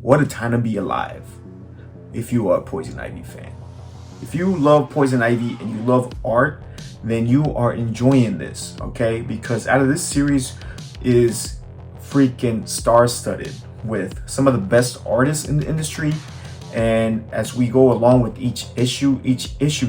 what a time to be alive if you are a Poison Ivy fan. If you love Poison Ivy and you love art, then you are enjoying this, okay? Because out of this series is freaking star-studded with some of the best artists in the industry. And as we go along with each issue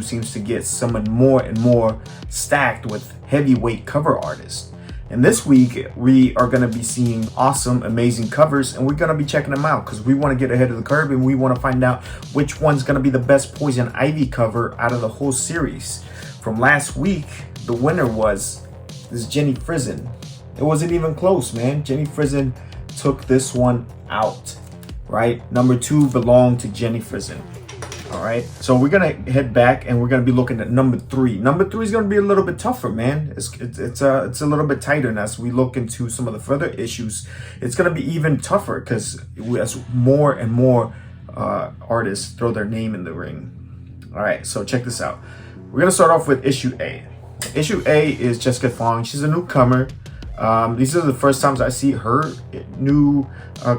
seems to get summoned more and more stacked with heavyweight cover artists. And this week, we are going to be seeing awesome, amazing covers, and we're going to be checking them out because we want to get ahead of the curve and we want to find out which one's going to be the best Poison Ivy cover out of the whole series. From last week, the winner was this Jenny Frison. It wasn't even close, man. Jenny Frison took this one out, right? Number 2 belonged to Jenny Frison. All right, so we're gonna head back and we're gonna be looking at number 3. Number 3 is gonna be a little bit tougher, man. It's a little bit tighter, and as we look into some of the further issues, it's gonna be even tougher because as more and more artists throw their name in the ring. All right, so check this out. We're gonna start off with issue A. Issue A is Jessica Fong. She's a newcomer. These are the first times I see her new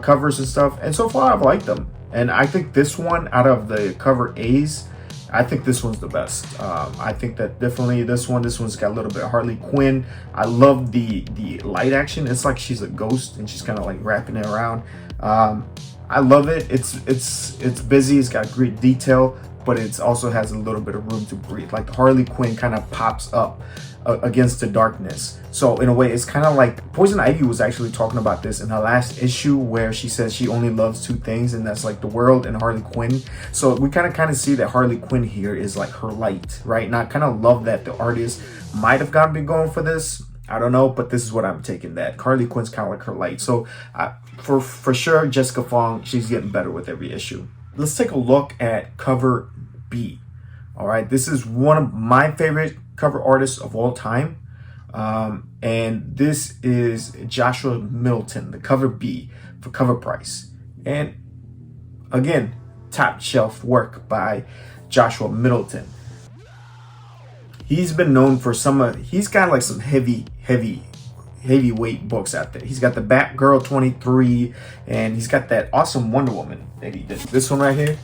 covers and stuff, and so far I've liked them. And I think this one, out of the cover A's, I think this one's the best. I think that definitely this one's got a little bit of Harley Quinn. I love the light action. It's like she's a ghost and she's kind of like wrapping it around. I love it. It's busy. It's got great detail, but it also has a little bit of room to breathe. Like Harley Quinn kind of pops up against the darkness. So in a way, it's kind of like Poison Ivy was actually talking about this in her last issue, where she says she only loves 2 things, and that's like the world and Harley Quinn. So we kind of see that Harley Quinn here is like her light, right? And I kind of love that the artist might have gotten me going for this. I don't know, but this is what I'm taking, that Harley Quinn's kind of like her light. So for sure, Jessica Fong, she's getting better with every issue. Let's take a look at cover B. All right, this is one of my favorite cover artists of all time. And this is Joshua Middleton, the cover B for cover price. And again, top shelf work by Joshua Middleton. He's been known for he's got like some heavyweight books out there. He's got the Batgirl 23, and he's got that awesome Wonder Woman that he did. This one right here,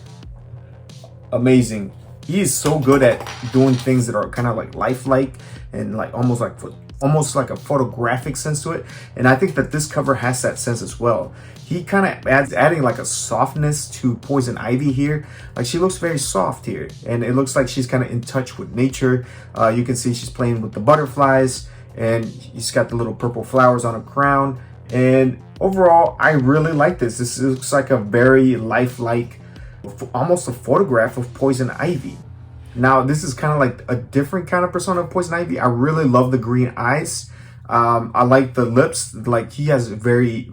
amazing. He is so good at doing things that are kind of like lifelike and like almost like a photographic sense to it. And I think that this cover has that sense as well. He kind of adding like a softness to Poison Ivy here. Like she looks very soft here, and it looks like she's kind of in touch with nature. You can see she's playing with the butterflies, and she's got the little purple flowers on her crown. And overall, I really like this. This looks like a very lifelike, almost a photograph of Poison Ivy. Now, this is kind of like a different kind of persona of Poison Ivy. I really love the green eyes. I like the lips. Like he's very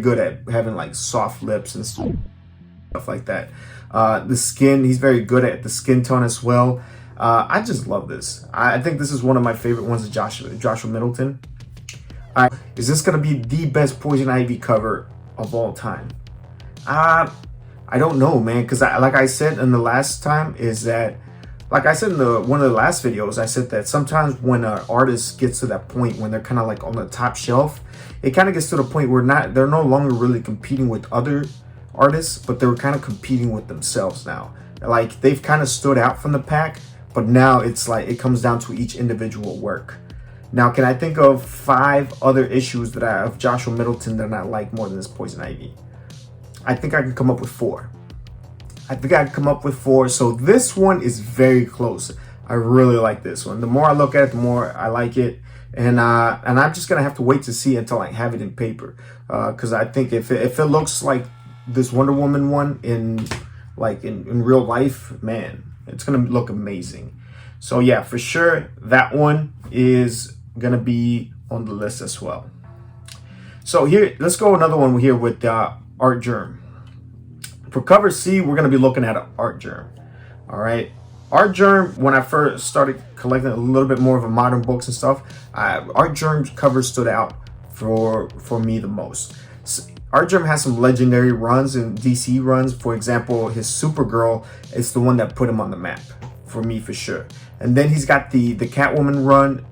good at having like soft lips and stuff like that. The skin, he's very good at the skin tone as well. I just love this. I think this is one of my favorite ones of Joshua Middleton. Is this going to be the best Poison Ivy cover of all time? I don't know, man, because like I said in the last time, is that, like I said in one of the last videos, I said that sometimes when an artist gets to that point when they're kind of like on the top shelf, it kind of gets to the point where they're no longer really competing with other artists, but they're kind of competing with themselves now. Like they've kind of stood out from the pack, but now it's like it comes down to each individual work. Now, can I think of 5 other issues that of Joshua Middleton that I like more than this Poison Ivy? I think I can come up with 4. So this one is very close. I really like this one. The more I look at it, the more I like it. And I'm just gonna have to wait to see until I have it in paper. Because I think if it looks like this Wonder Woman one in real life, man, it's gonna look amazing. So yeah, for sure, that one is gonna be on the list as well. So here, let's go another one here with Art Germ. For cover C, we're going to be looking at Art Germ. All right. Art Germ, when I first started collecting a little bit more of a modern books and stuff, Art Germ's cover stood out for me the most. Art Germ has some legendary runs and DC runs. For example, his Supergirl is the one that put him on the map for me, for sure. And then he's got the Catwoman run.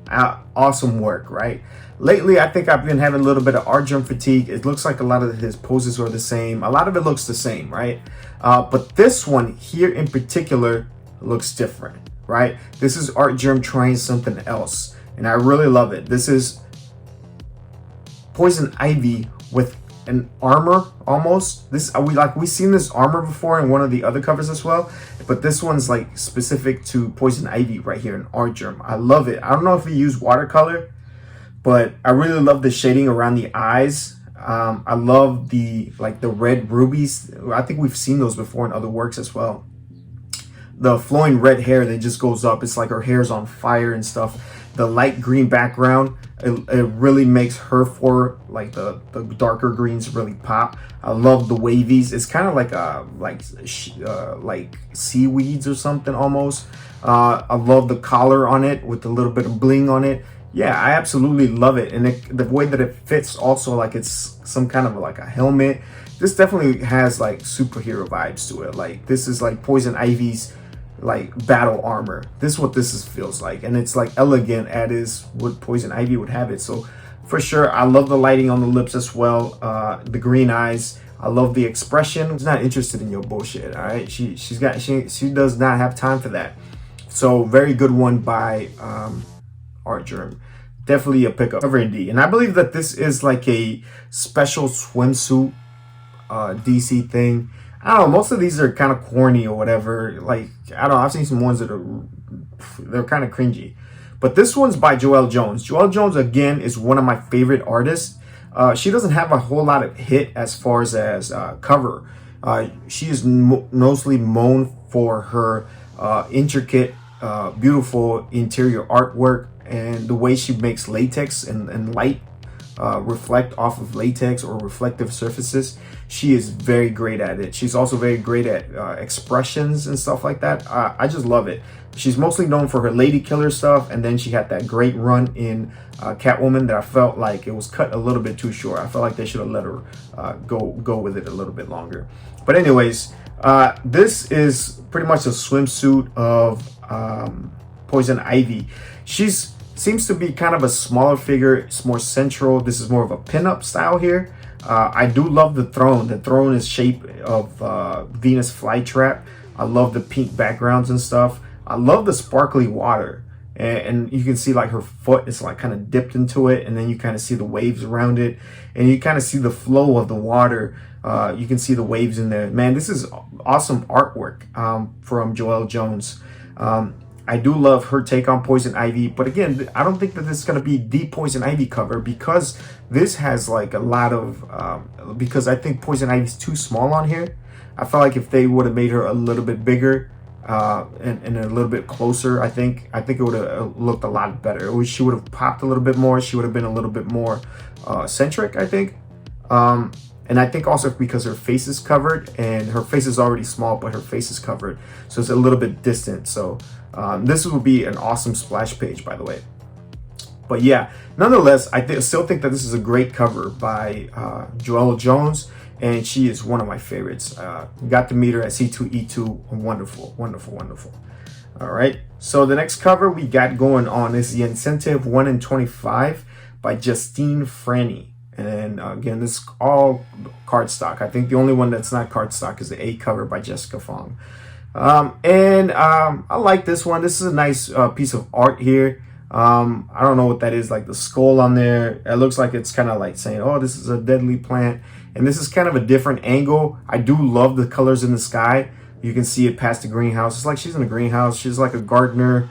awesome work, right? Lately, I think I've been having a little bit of art germ fatigue. It looks like a lot of his poses are the same. A lot of it looks the same, right? But this one here in particular looks different, right? This is art germ trying something else, and I really love it. This is Poison Ivy with an armor almost. This we've seen this armor before in one of the other covers as well, but this one's like specific to Poison Ivy right here in art germ. I love it. I don't know if he used watercolor, but I really love the shading around the eyes. I love the red rubies. I think we've seen those before in other works as well. The flowing red hair that just goes up. It's like her hair's on fire and stuff. The light green background, it really makes her for like the darker greens really pop. I love the wavies. It's kind of like seaweeds or something almost. I love the collar on it with a little bit of bling on it. Yeah, I absolutely love it. And the way that it fits also, like it's some kind of like a helmet. This definitely has like superhero vibes to it. Like this is like Poison Ivy's like battle armor. This is what this feels like. And it's like elegant as what Poison Ivy would have it. So for sure, I love the lighting on the lips as well. The green eyes. I love the expression. She's not interested in your bullshit, all right? She does not have time for that. So very good one by art germ. Definitely a pickup over indeed. And I believe that this is like a special swimsuit DC thing. I don't know, most of these are kind of corny or whatever. Like, I don't know, I've seen some ones that they're kind of cringy. But this one's by Joelle Jones. Joelle Jones, again, is one of my favorite artists. She doesn't have a whole lot of hit as far as cover. She is mostly known for her intricate, beautiful interior artwork and the way she makes latex and light reflect off of latex or reflective surfaces. She is very great at it. She's also very great at expressions and stuff like that. I just love it. She's mostly known for her Lady Killer stuff, and then she had that great run in Catwoman that I felt like it was cut a little bit too short. I felt like they should have let her go with it a little bit longer. But anyways, this is pretty much a swimsuit of Poison Ivy. Seems to be kind of a smaller figure. It's more central. This is more of a pinup style here. I do love the throne. The throne is shape of Venus flytrap. I love the pink backgrounds and stuff. I love the sparkly water. And you can see like her foot is like kind of dipped into it, and then you kind of see the waves around it, and you kind of see the flow of the water. You can see the waves in there. Man, this is awesome artwork from Joelle Jones. I do love her take on Poison Ivy, but again, I don't think that this is going to be the Poison Ivy cover, because this has like a lot of, because I think Poison Ivy's too small on here. I felt like if they would have made her a little bit bigger and a little bit closer, I think it would have looked a lot better. She would have popped a little bit more. She would have been a little bit more centric, I think. And I think also because her face is covered, and her face is already small, but her face is covered, so it's a little bit distant. So this will be an awesome splash page, by the way. But yeah, nonetheless, I still think that this is a great cover by Joelle Jones, and she is one of my favorites. Got to meet her at C2E2. Wonderful, wonderful, wonderful. All right, so the next cover we got going on is the Incentive 1 in 25 by Justine Franny. And again, this is all cardstock. I think the only one that's not cardstock is the A cover by Jessica Fong. I like this one. This is a nice piece of art here. I don't know what that is, like the skull on there. It looks like it's kind of like saying, oh, this is a deadly plant. And this is kind of a different angle. I do love the colors in the sky. You can see it past the greenhouse. It's like she's in a greenhouse. She's like a gardener.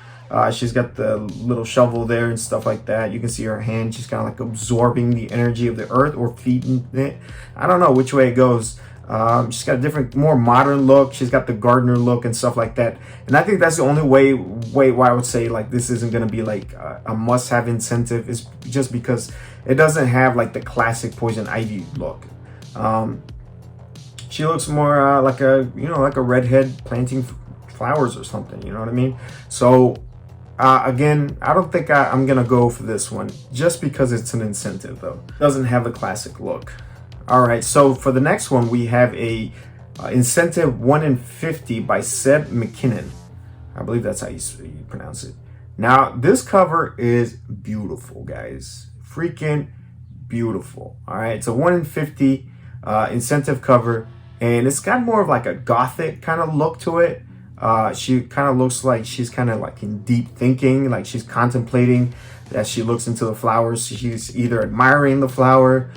She's got the little shovel there and stuff like that. You can see her hand. She's kind of like absorbing the energy of the earth or feeding it. I don't know which way it goes. She's got a different, more modern look. She's got the gardener look and stuff like that. And I think that's the only way why I would say like this isn't going to be like a must-have incentive, is just because it doesn't have like the classic Poison Ivy look. She looks more like a redhead planting flowers or something. You know what I mean? So again, I don't think I'm gonna go for this one, just because it's an incentive though. Doesn't have the classic look. All right, so for the next one, we have a Incentive 1 in 50 by Seb McKinnon. I believe that's how you pronounce it. Now, this cover is beautiful, guys. Freaking beautiful. All right, it's a 1 in 50 incentive cover, and it's got more of like a gothic kind of look to it. She kind of looks like she's kind of like in deep thinking, like she's contemplating as she looks into the flowers. She's either admiring the flower.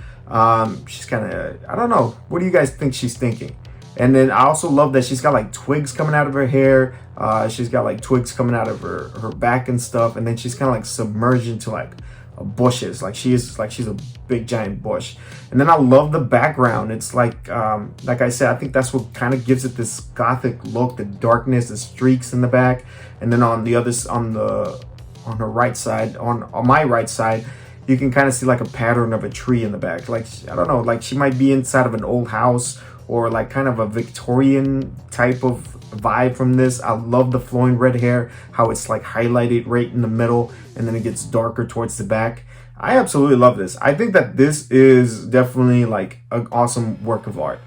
She's kind of, I don't know. What do you guys think she's thinking? And then I also love that she's got like twigs coming out of her hair. She's got like twigs coming out of her back and stuff. And then she's kind of like submerged into like bushes. Like she's a big giant bush. And then I love the background. It's like I said, I think that's what kind of gives it this gothic look, the darkness, the streaks in the back. And then on her right side, on my right side, you can kind of see like a pattern of a tree in the back. Like, I don't know, like she might be inside of an old house, or like kind of a Victorian type of vibe from this. I love the flowing red hair, how it's like highlighted right in the middle and then it gets darker towards the back. I absolutely love this. I think that this is definitely like an awesome work of art.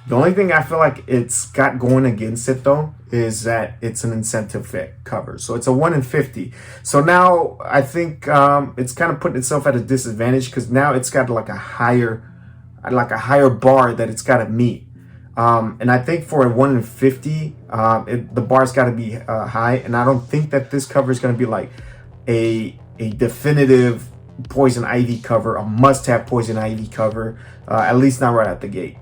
The only thing I feel like it's got going against it though is that it's an incentive fit cover. So it's a 1 in 50. So now I think it's kind of putting itself at a disadvantage because now it's got like a higher bar that it's got to meet. And I think for a 1 in 50, the bar's got to be high. And I don't think that this cover is going to be like a definitive Poison Ivy cover, a must-have Poison Ivy cover, at least not right out the gate.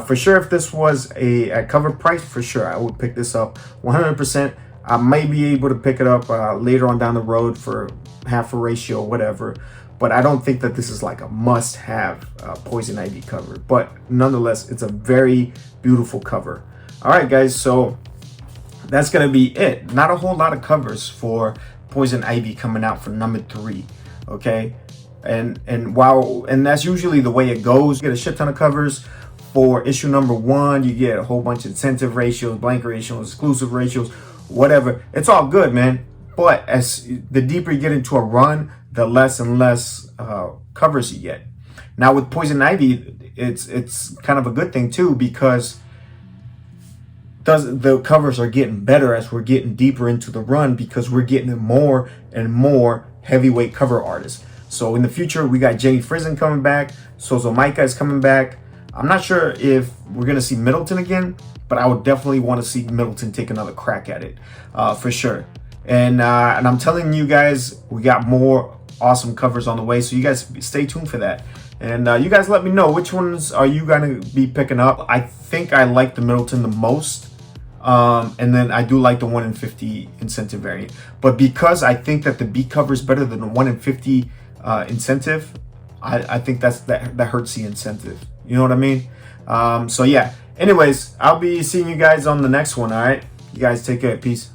For sure, if this was a cover price, for sure, I would pick this up 100%. I may be able to pick it up later on down the road for half a ratio, whatever. But I don't think that this is like a must-have Poison Ivy cover. But nonetheless, it's a very beautiful cover. All right, guys, so that's going to be it. Not a whole lot of covers for Poison Ivy coming out for number 3, okay? And that's usually the way it goes. You get a shit ton of covers. For issue number 1, you get a whole bunch of incentive ratios, blank ratios, exclusive ratios, whatever. It's all good, man. But as the deeper you get into a run, the less and less covers you get. Now with Poison Ivy, it's kind of a good thing too, because the covers are getting better as we're getting deeper into the run, because we're getting more and more heavyweight cover artists. So in the future, we got Jenny Frizen coming back, Sozo Micah is coming back. I'm not sure if we're gonna see Middleton again, but I would definitely want to see Middleton take another crack at it, for sure. And I'm telling you guys, we got more awesome covers on the way, so you guys stay tuned for that. And you guys let me know, which ones are you gonna be picking up? I think I like the Middleton the most, and then I do like the 1 in 50 incentive variant. But because I think that the B cover is better than the 1 in 50 incentive, I think that hurts the incentive. You know what I mean? So yeah. Anyways, I'll be seeing you guys on the next one. All right. You guys take care. Peace.